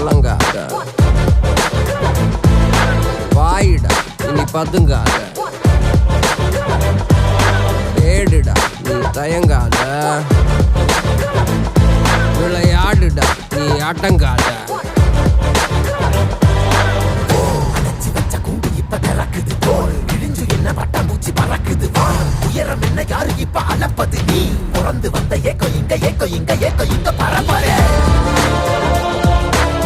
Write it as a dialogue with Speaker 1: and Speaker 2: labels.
Speaker 1: கலங்காத, வாயிடா இனி பதுங்காத, தேடுடா நீ தயங்காத, விளையாடுடா நீ அடங்காத.